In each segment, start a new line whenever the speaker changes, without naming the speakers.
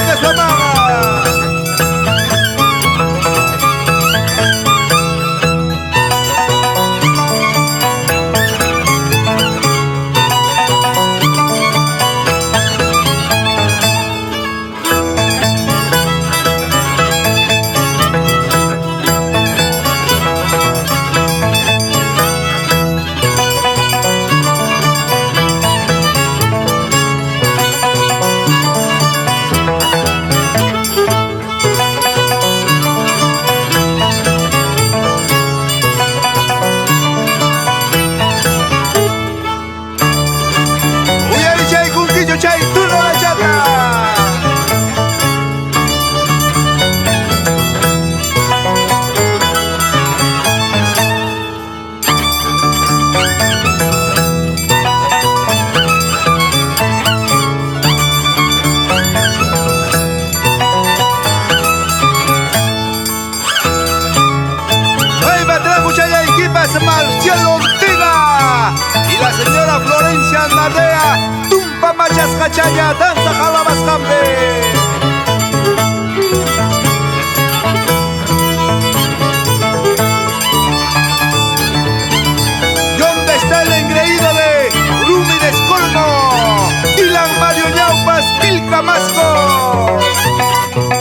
de su amada. Chay, tú no la chata. Hey, me trajo Chaya y Kipas Marcial Ortega y la señora Florencia Andarea. Machas cachaya, danza jalabas campe. ¿Dónde está el engreído de Rumi Descolmo? Ilan Mario Ñaupas, Pilca Masco.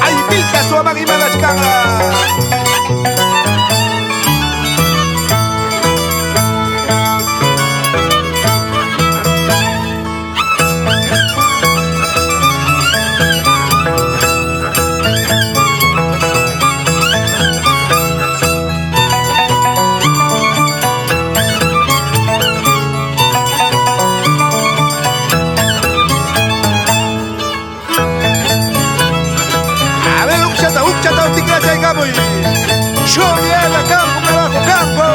Ay, Pilca su amagima las cagas. Yo llevo campo, carajo, campo.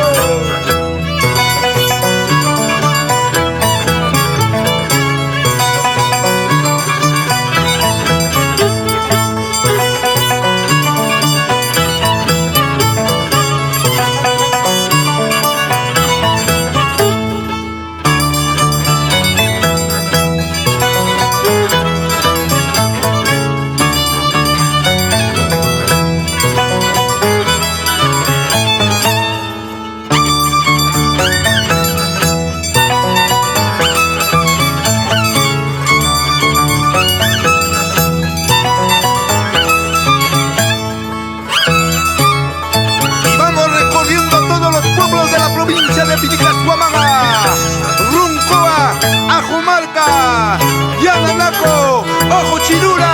Provincia de Piticashuamanga, Runcoa, Ajumarca, Yananaco, Ojo Chirura.